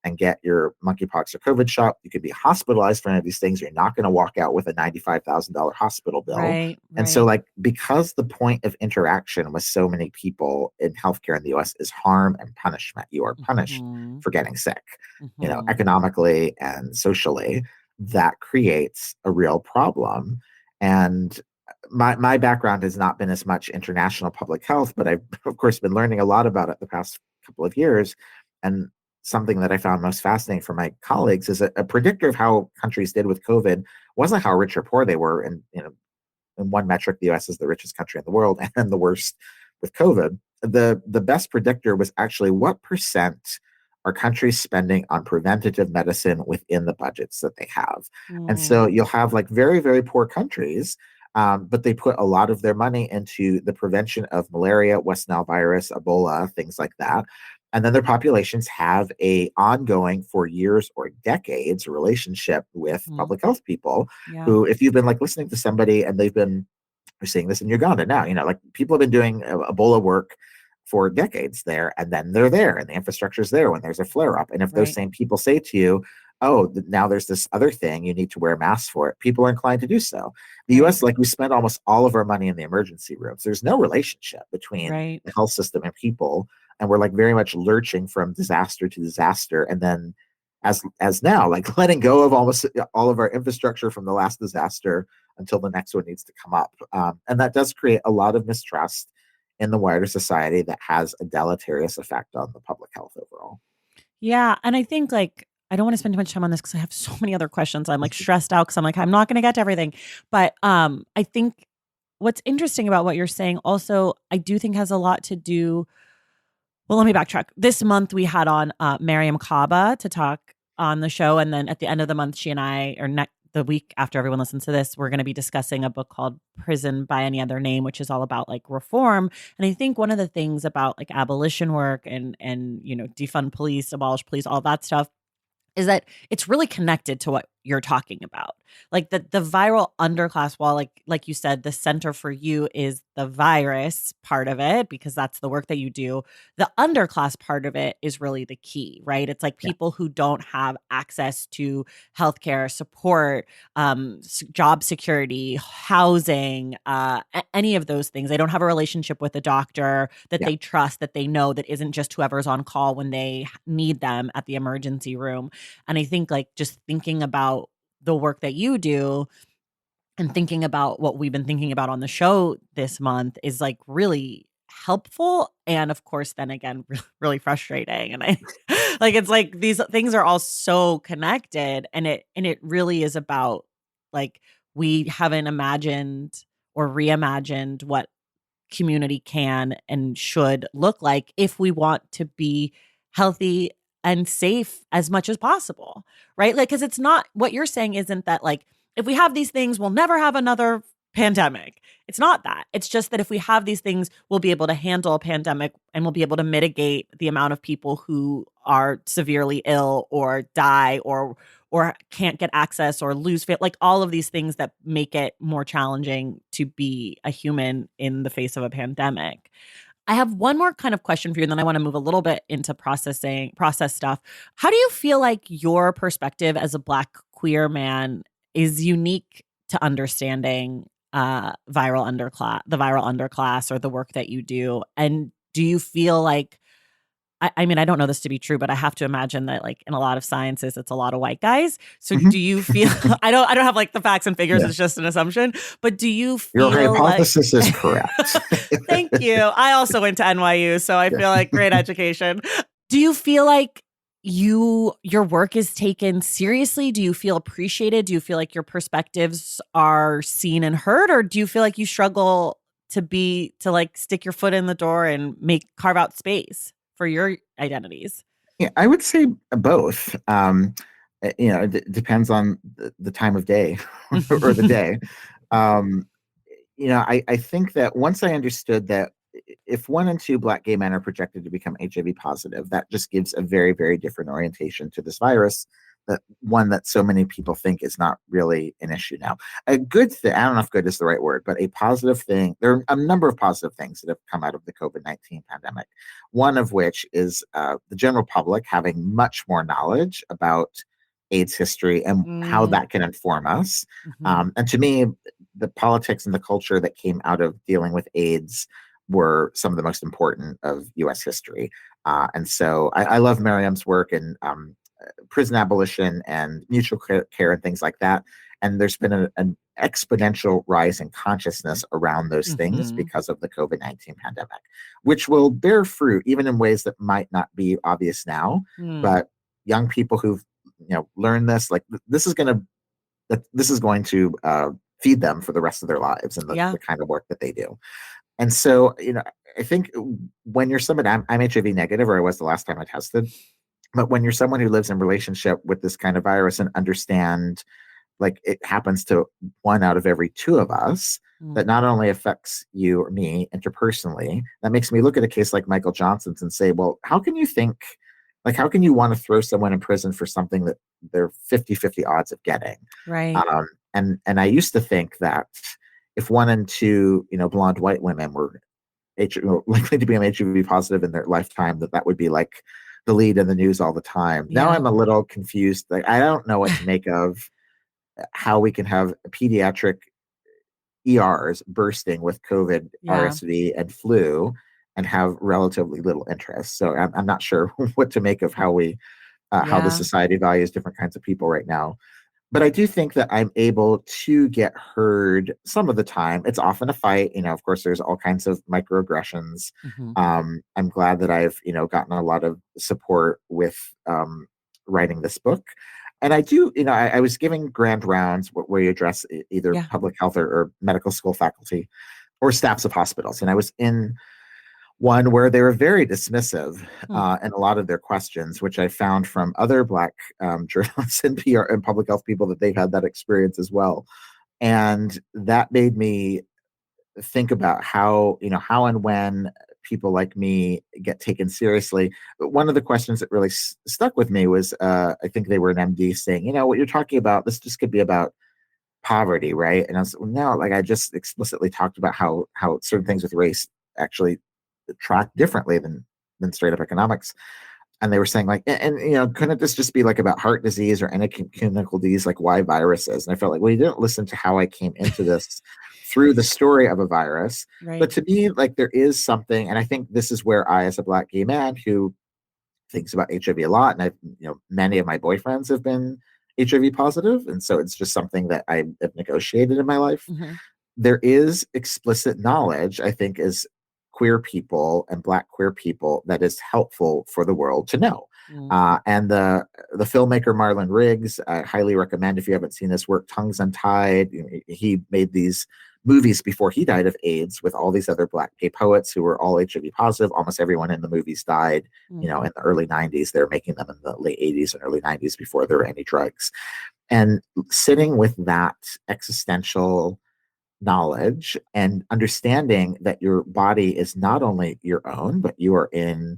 and get your monkeypox or COVID shot. You could be hospitalized for any of these things. You're not going to walk out with a $95,000 hospital bill. Right. And so, Right. like, because the point of interaction with so many people in healthcare in the US is harm and punishment, you are punished Hmm. for getting sick, Hmm. economically and socially. That creates a real problem. And my background has not been as much international public health, but I've of course been learning a lot about it the past couple of years. And something that I found most fascinating for my colleagues is a predictor of how countries did with COVID wasn't how rich or poor they were. And in one metric, the US is the richest country in the world and the worst with COVID. The best predictor was actually what percent are countries spending on preventative medicine within the budgets that they have. And so Hmm. you'll have like very, very poor countries, but they put a lot of their money into the prevention of malaria, West Nile virus, Ebola, things like that. and then their populations have a ongoing for years or decades relationship with Mhm. public health people Yeah. who, if you've been like listening to somebody and we're seeing this in Uganda now, like people have been doing Ebola work for decades there, and then they're there and the infrastructure is there when there's a flare up. And if those Right. same people say to you, oh, now there's this other thing, you need to wear masks for it, people are inclined to do so. The Right. US, like, we spend almost all of our money in the emergency rooms. There's no relationship between Right. the health system and people. And we're like very much lurching from disaster to disaster. And then as now, like letting go of almost all of our infrastructure from the last disaster until the next one needs to come up. And that does create a lot of mistrust in the wider society that has a deleterious effect on the public health overall. Yeah, and I think, like, I don't wanna spend too much time on this because I have so many other questions. I'm, like, stressed out because 'cause I'm like, "I'm not gonna get to everything." But, I think what's interesting about what you're saying also, I do think has a lot to do. Well, let me backtrack. This month, we had on, Mariam Kaba to talk on the show, and then at the end of the month, she and I or the week after everyone listens to this, we're gonna be discussing a book called Prison by Any Other Name, which is all about, like, reform. And I think one of the things about, like, abolition work and, defund police, abolish police, all that stuff is that it's really connected to what you're talking about. Like the viral underclass, while like you said, the center for you is the virus part of it because that's the work that you do. The underclass part of it is really the key, right? It's like Yeah, people who don't have access to healthcare support, job security, housing, any of those things. They don't have a relationship with a doctor that yeah, they trust, that they know, that isn't just whoever's on call when they need them at the emergency room. And I think, like, just thinking about the work that you do and thinking about what we've been thinking about on the show this month is, like, really helpful. And of course, then again, really frustrating. And I like, it's like these things are all so connected. And it really is about, like, we haven't imagined or reimagined what community can and should look like if we want to be healthy and safe as much as possible, right? Like, because it's not what you're saying isn't that, like, if we have these things, we'll never have another pandemic. It's not that. It's just that if we have these things, we'll be able to handle a pandemic and we'll be able to mitigate the amount of people who are severely ill or die or can't get access or lose like all of these things that make it more challenging to be a human in the face of a pandemic. I have one more kind of question for you, and then I want to move a little bit into process stuff. How do you feel like your perspective as a Black queer man is unique to understanding the viral underclass or the work that you do? And do you feel like I mean, I don't know this to be true, but I have to imagine that, like, in a lot of sciences, it's a lot of white guys. So mhm, do you feel I don't have, like, the facts and figures, yeah. it's just an assumption, but do you Your feel like hypothesis is correct. Thank you. I also went to NYU, so I Yeah. feel like great education. Do you feel like your work is taken seriously? Do you feel appreciated? Do you feel like your perspectives are seen and heard? Or do you feel like you struggle to like stick your foot in the door and carve out space for your identities? Yeah, I would say both. It depends on the time of day or the day. Um, I think that once I understood that if 1 in 2 Black gay men are projected to become HIV positive, that just gives a very, very different orientation to this virus. That one that so many people think is not really an issue now. A good thing, I don't know if good is the right word, but a positive thing. There are a number of positive things that have come out of the COVID-19 pandemic. One of which is the general public having much more knowledge about AIDS history and how Mm, that can inform us. mhm. And to me, the politics and the culture that came out of dealing with AIDS were some of the most important of US history. And so I love Miriam's work and prison abolition and mutual care and things like that. And there's been an exponential rise in consciousness around those things Mhm. because of the COVID-19 pandemic, which will bear fruit even in ways that might not be obvious now. Mm. But young people who've learned this, like this is going to feed them for the rest of their lives and Yeah. the kind of work that they do. And so, I think when you're somebody, I'm HIV negative, or I was the last time I tested, but when you're someone who lives in relationship with this kind of virus and understand like it happens to one out of every two of us, that Mm. not only affects you or me interpersonally, that makes me look at a case like Michael Johnson's and say, well, how can you think, like, how can you want to throw someone in prison for something that they're 50-50 odds of getting? Right. And I used to think that if one in two, blonde white women were likely to become HIV positive in their lifetime, that would be like the lead in the news all the time. Now Yeah. I'm a little confused. Like, I don't know what to make of how we can have pediatric ERs bursting with COVID, Yeah. RSV, and flu and have relatively little interest. So I'm not sure what to make of how the Yeah. society values different kinds of people right now. But I do think that I'm able to get heard some of the time. It's often a fight. Of course, there's all kinds of microaggressions. Hmm. I'm glad that I've, gotten a lot of support with writing this book. And I do, I was giving grand rounds where you address either Yeah. public health or medical school faculty or staffs of hospitals. And I was in one where they were very dismissive Hmm. in a lot of their questions, which I found from other Black journalists and PR and public health people that they've had that experience as well. And that made me think about how and when people like me get taken seriously. But one of the questions that really stuck with me was, I think they were an MD saying, what you're talking about, this just could be about poverty, right? And I was, no, like, I just explicitly talked about how certain things with race actually track differently than straight up economics. And they were saying, like, couldn't this just be like about heart disease or any communicable disease, like why viruses? And I felt like, well, you didn't listen to how I came into this through the story of a virus. But Right. to me, like, there is something, and I think this is where I, as a Black gay man who thinks about HIV a lot, and many of my boyfriends have been HIV positive, and so it's just something that I have negotiated in my life. Hmm. There is explicit knowledge, I think, as queer people and Black queer people, that is helpful for the world to know. Mm. And the filmmaker Marlon Riggs, I highly recommend, if you haven't seen his work, Tongues Untied. He made these movies before he died of AIDS with all these other Black gay poets who were all HIV positive. Almost everyone in the movies died, Mm. in the early 90s. They were making them in the late 80s and early 90s before there were any drugs. And sitting with that existential knowledge and understanding that your body is not only your own, but you are in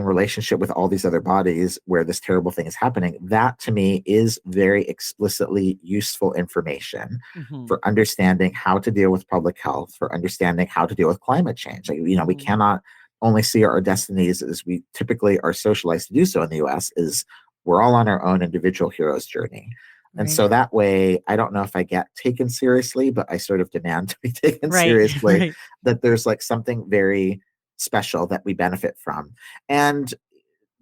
relationship with all these other bodies where this terrible thing is happening. That to me is very explicitly useful information Hmm. for understanding how to deal with public health, for understanding how to deal with climate change. Like, we Hmm. cannot only see our destinies as we typically are socialized to do so in the US, is we're all on our own individual hero's journey. And Right. so that way, I don't know if I get taken seriously, but I sort of demand to be taken Right. seriously, Right. that there's like something very special that we benefit from. And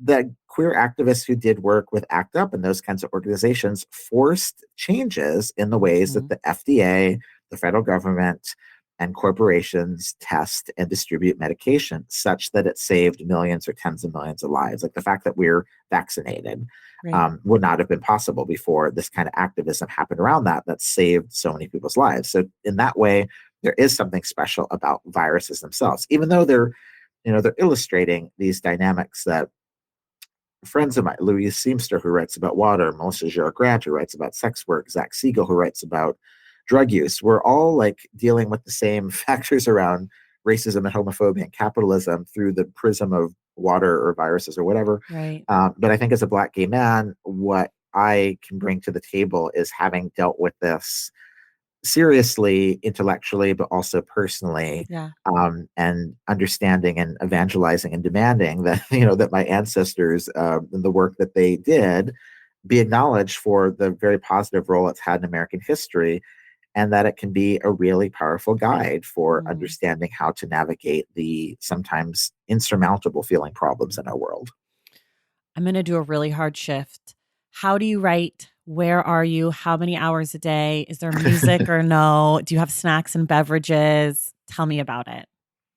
the queer activists who did work with ACT UP and those kinds of organizations forced changes in the ways Hmm. that the FDA, the federal government, and corporations test and distribute medication, such that it saved millions or tens of millions of lives. Like, the fact that we're vaccinated Right. would not have been possible before this kind of activism happened around that saved so many people's lives. So in that way, there is something special about viruses themselves, even though they're illustrating these dynamics that friends of mine, Louise Seamster, who writes about water, Melissa Gera Grant, who writes about sex work, Zach Siegel, who writes about drug use, we're all like dealing with the same factors around racism and homophobia and capitalism through the prism of water or viruses or whatever. Right. But I think as a Black gay man, what I can bring to the table is having dealt with this seriously, intellectually, but also personally, Yeah. and understanding and evangelizing and demanding that that my ancestors and the work that they did be acknowledged for the very positive role it's had in American history, and that it can be a really powerful guide for Mm. understanding how to navigate the sometimes insurmountable feeling problems in our world. I'm going to do a really hard shift. How do you write? Where are you? How many hours a day? Is there music or no? Do you have snacks and beverages? Tell me about it.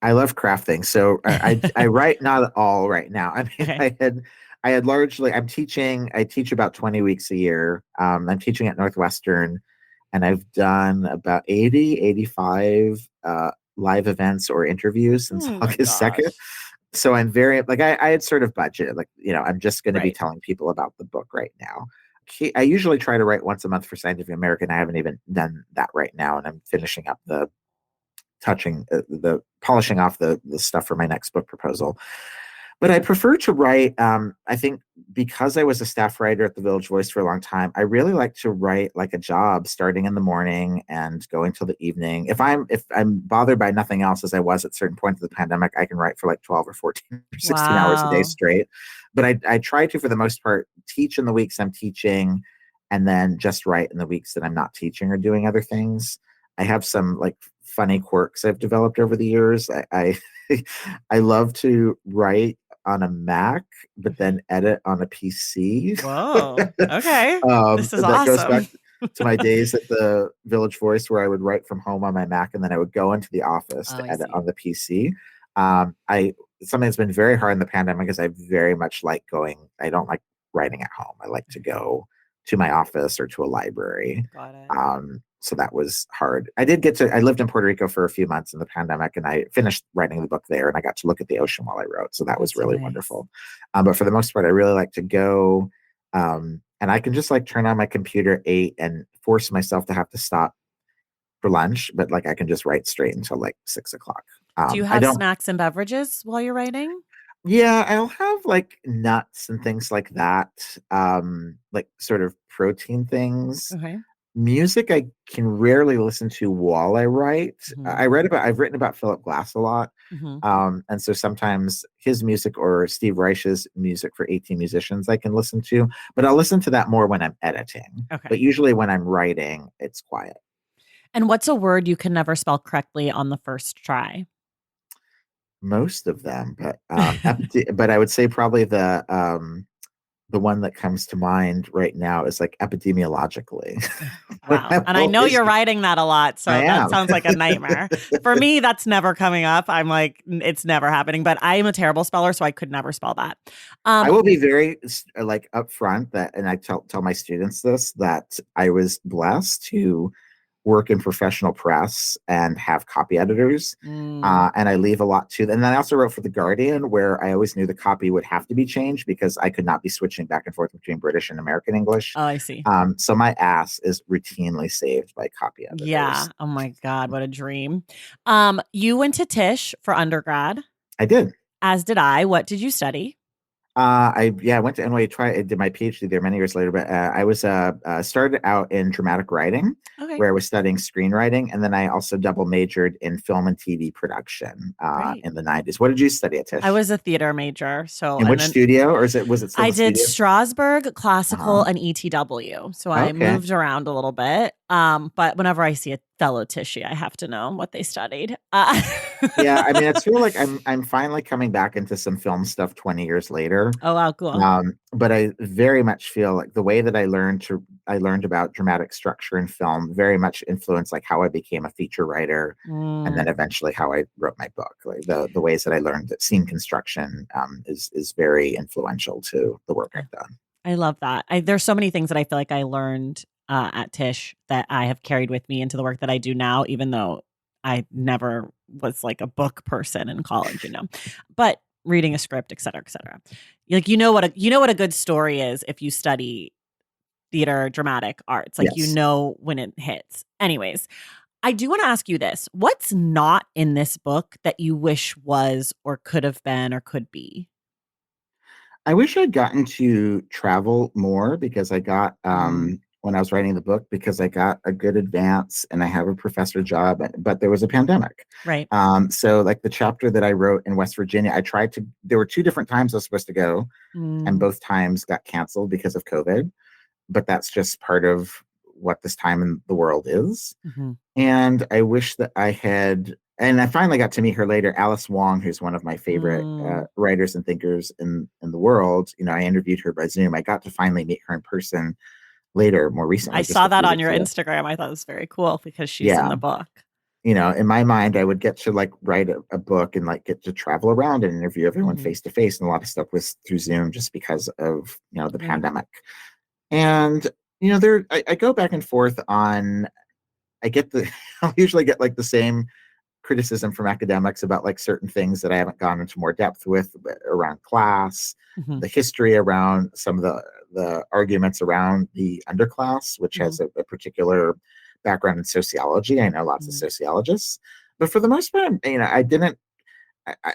I love crafting. So I write not at all right now. I mean, Okay. I had largely, I teach about 20 weeks a year. I'm teaching at Northwestern, and I've done about 85 live events or interviews since Oh my August 2nd. gosh. So I'm very, like, I had sort of budgeted, like, I'm just going to be Right. telling people about the book right now. I usually try to write once a month for Scientific American. I haven't even done that right now, and I'm finishing up the polishing off the stuff for my next book proposal. But I prefer to write. I think because I was a staff writer at the Village Voice for a long time, I really like to write like a job, starting in the morning and going till the evening. If I'm bothered by nothing else, as I was at certain points of the pandemic, I can write for like 12 or 14 or 16 hours a day Wow. straight. But I try to, for the most part, teach in the weeks I'm teaching, and then just write in the weeks that I'm not teaching or doing other things. I have some like funny quirks I've developed over the years. I love to write on a Mac, but Okay. then edit on a PC. Whoa. Okay. This is That goes back awesome. to my days at the Village Voice, where I would write from home on my Mac, and then I would go into the office Oh, to I edit see. on the PC. I Something that's been very hard in the pandemic is I very much like going. I don't like writing at home. I like to go to my office or to a library. Got it. So that was hard. I lived in Puerto Rico for a few months in the pandemic, and I finished writing the book there, and I got to look at the ocean while I wrote. So that was That's really nice. wonderful. But for the most part, I really like to go, and I can just like turn on my computer at 8 and force myself to have to stop for lunch, but like I can just write straight until like 6 o'clock. Do you I have don't, snacks and beverages while you're writing? yeah, I'll have like nuts and things like that, like sort of protein things. Okay. Music I can rarely listen to while I write. Hmm. I've written about Philip Glass a lot. Hmm. And so sometimes his music or Steve Reich's music for 18 musicians I can listen to, but I'll listen to that more when I'm editing. Okay. But usually when I'm writing, it's quiet. And what's a word you can never spell correctly on the first try? Most of them, but but I would say probably the one that comes to mind right now is like epidemiologically. Wow. I'm And I know always, you're writing that a lot, I so that am. sounds like a nightmare. For me, that's never coming up. I'm like, it's never happening, but I am a terrible speller, so I could never spell that. I Um, will be very like upfront that, and I tell my students this, that I was blessed to work in professional press and have copy editors. mm, And I leave a lot to them. And then I also wrote for The Guardian, where I always knew the copy would have to be changed because I could not be switching back and forth between British and American English. oh, I see. So my ass is routinely saved by copy Yeah. editors. Oh my God, what a dream. You went to Tisch for undergrad, I did. as did I. What did you study? I went to NYU. I did my PhD there many years later, but I was started out in dramatic writing, Okay, where I was studying screenwriting, and then I also double majored in film and TV production great. in the '90s. What did you study at I Tisch? was a theater major, so In and which then studio, or was it still I the did studio? Strasbourg, Uh-huh. classical, and ETW. So I Okay. moved around a little bit. But whenever I see a fellow Tishy, I have to know what they studied. Yeah, I mean, it's feel like I'm finally coming back into some film stuff 20 years later. Oh wow, cool. But I very much feel like the way that I learned about dramatic structure in film very much influenced like how I became a feature writer, and then Mm, eventually how I wrote my book. Like the ways that I learned that scene construction is very influential to the work I've done. I love that. There's so many things that I feel like I learned at Tisch that I have carried with me into the work that I do now, even though I never was like a book person in college, but reading a script, et cetera, et cetera. Like you know what a good story is if you study theater, dramatic arts. Like you Yes. know when it hits. Anyways, I do want to ask you this. What's not in this book that you wish was or could have been or could be? I wish I'd gotten to travel more because I got Mm, when I was writing the book, because I got a good advance and I have a professor job, but there was a pandemic. right. So like the chapter that I wrote in West Virginia, there were two different times I was supposed to go, and Mm, both times got canceled because of COVID. But that's just part of what this time in the world is. mhm. And I wish that and I finally got to meet her later, Alice Wong, who's one of my favorite Mm. writers and thinkers in the world. I interviewed her by Zoom. I got to finally meet her in person later, more I recently, just saw a that few on weeks your ago. Instagram. I thought it was very cool because she's in Yeah. the book. In my mind, I would get to like write a book and like get to travel around and interview everyone Mhm. face to face. And a lot of stuff was through Zoom just because of, the Right. pandemic. And, I go back and forth on, I get I'll usually get like the same criticism from academics about like certain things that I haven't gone into more depth with around class, Hmm. the history around some of the arguments around the underclass, which Hmm. has a particular background in sociology. I know lots of Hmm. sociologists, but for the most part, I didn't.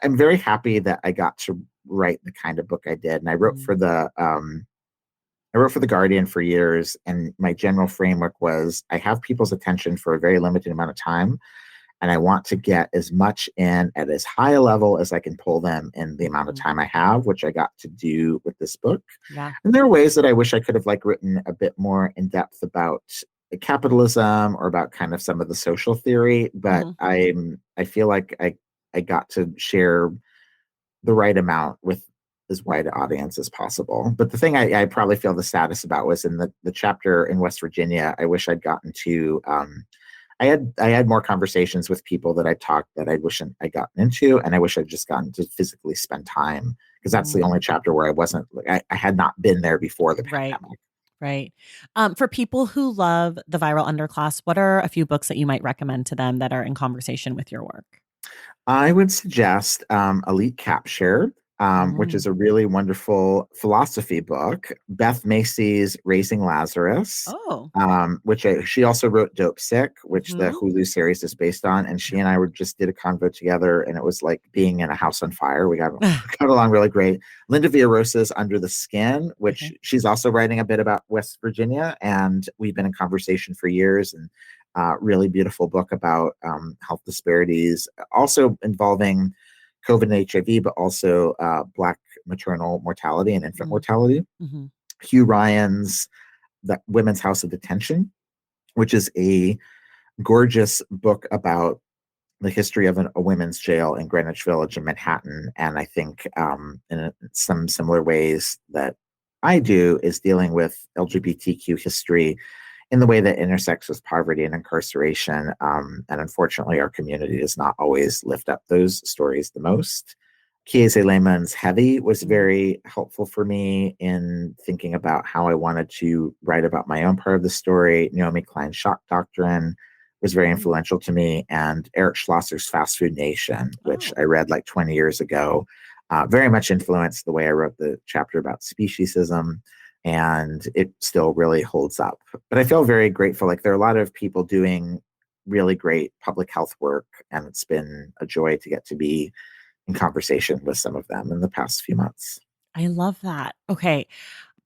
I'm very happy that I got to write the kind of book I did, and I wrote for the Guardian for years, and my general framework was I have people's attention for a very limited amount of time, and I want to get as much in at as high a level as I can pull them in the amount of Hmm. time I have, which I got to do with this book. Yeah. And there are ways that I wish I could have like written a bit more in depth about capitalism or about kind of some of the social theory, but Hmm. I feel like I got to share the right amount with as wide an audience as possible. But the thing I probably feel the saddest about was in the chapter in West Virginia. I wish I'd gotten to. I had more conversations with people that I talked that I wish I'd gotten into, and I wish I'd just gotten to physically spend time because that's the only chapter where I wasn't. Like, I had not been there before the Right. pandemic. Right. For people who love the viral underclass, what are a few books that you might recommend to them that are in conversation with your work? I would suggest Elite Capture, which is Mm. a really wonderful philosophy book. Beth Macy's Raising Lazarus, Oh. she also wrote Dope Sick, which the Hmm. Hulu series is based on. And she and I just did a convo together, and it was like being in a house on fire. We got along really great. Linda Villarosa's Under the Skin, which Okay. she's also writing a bit about West Virginia, and we've been in conversation for years. And really beautiful book about health disparities, also involving COVID and HIV, but also Black maternal mortality and infant mortality. Mm-hmm. Hugh Ryan's The Women's House of Detention, which is a gorgeous book about the history of a women's jail in Greenwich Village in Manhattan. And I think in some similar ways that I do is dealing with LGBTQ history in the way that intersects with poverty and incarceration. And unfortunately, our community does not always lift up those stories the most. Kiese Lehman's Heavy was very helpful for me in thinking about how I wanted to write about my own part of the story. Naomi Klein's Shock Doctrine was very influential to me, and Eric Schlosser's Fast Food Nation, which Oh. I read like 20 years ago, very much influenced the way I wrote the chapter about speciesism, and it still really holds up. But I feel very grateful. Like there are a lot of people doing really great public health work, and it's been a joy to get to be in conversation with some of them in the past few months. I love that. Okay.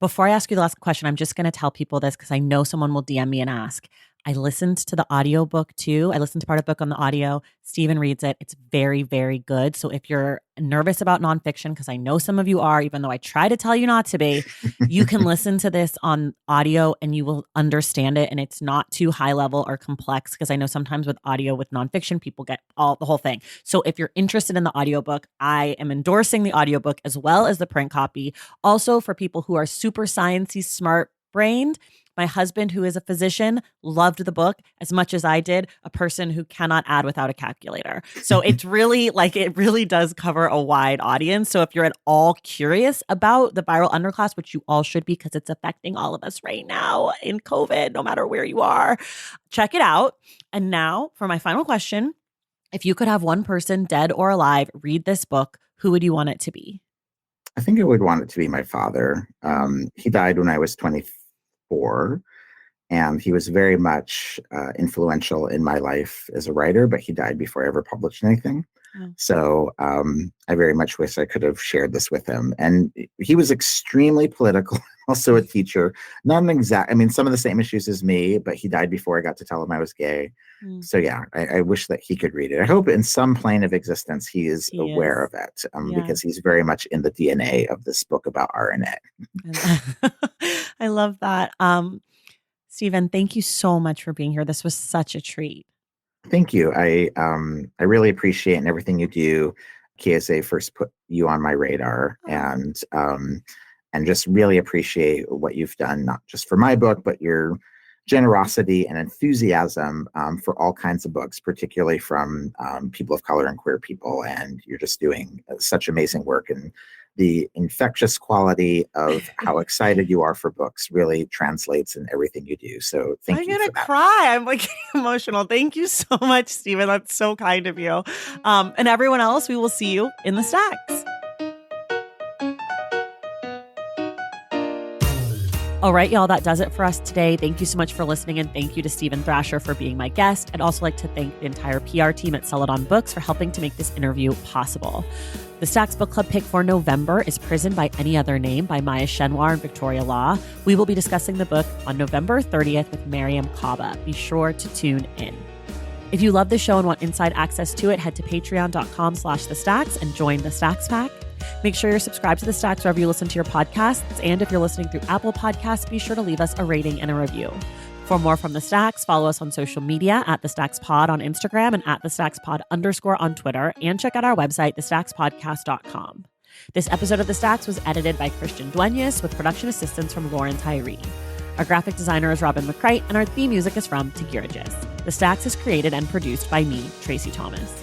Before I ask you the last question, I'm just going to tell people this because I know someone will DM me and ask. I listened to the audiobook too. I listened to part of the book on the audio. Steven reads it. It's very, very good. So if you're nervous about nonfiction, because I know some of you are, even though I try to tell you not to be, you can listen to this on audio and you will understand it. And it's not too high level or complex because I know sometimes with audio with nonfiction, people get the whole thing. So if you're interested in the audiobook, I am endorsing the audiobook as well as the print copy. Also, for people who are super sciencey, smart brained, my husband, who is a physician, loved the book as much as I did, a person who cannot add without a calculator. So it's really it really does cover a wide audience. So if you're at all curious about the viral underclass, which you all should be because it's affecting all of us right now in COVID, no matter where you are, check it out. And now for my final question, if you could have one person, dead or alive, read this book, who would you want it to be? I think I would want it to be my father. Mm. He died when I was 24, and he was very much influential in my life as a writer, but he died before I ever published anything. Oh. So I very much wish I could have shared this with him. And he was extremely political, also a teacher. Not an exact, I mean, some of the same issues as me, but he died before I got to tell him I was gay. Mm. So yeah, I wish that he could read it. I hope in some plane of existence he is He aware is. of it, Yeah. because he's very much in the DNA of this book about RNA. I love that. Steven, thank you so much for being here. This was such a treat. Thank you. I really appreciate and everything you do. KSA first put you on my radar, Oh. and just really appreciate what you've done, not just for my book, but your generosity and enthusiasm for all kinds of books, particularly from people of color and queer people. And you're just doing such amazing work. And the infectious quality of how excited you are for books really translates in everything you do. So thank I'm you gonna for that. cry. I'm like emotional. Thank you so much, Stephen. That's so kind of you. And everyone else, we will see you in the stacks. All right, y'all, that does it for us today. Thank you so much for listening, and thank you to Stephen Thrasher for being my guest. I'd also like to thank the entire PR team at Sell It On Books for helping to make this interview possible. The Stacks Book Club pick for November is Prison by Any Other Name by Maya Shenwar and Victoria Law. We will be discussing the book on November 30th with Mariam Kaba. Be sure to tune in. If you love the show and want inside access to it, head to patreon.com/thestacks and join the Stacks Pack. Make sure you're subscribed to The Stacks wherever you listen to your podcasts. And if you're listening through Apple Podcasts, be sure to leave us a rating and a review. For more from The Stacks, follow us on social media at The Stacks Pod on Instagram and at The Stacks Pod _ on Twitter. And check out our website, thestackspodcast.com. This episode of The Stacks was edited by Christian Duenas with production assistance from Lauren Tyree. Our graphic designer is Robin McCrite, and our theme music is from Tigirigis. The Stacks is created and produced by me, Tracy Thomas.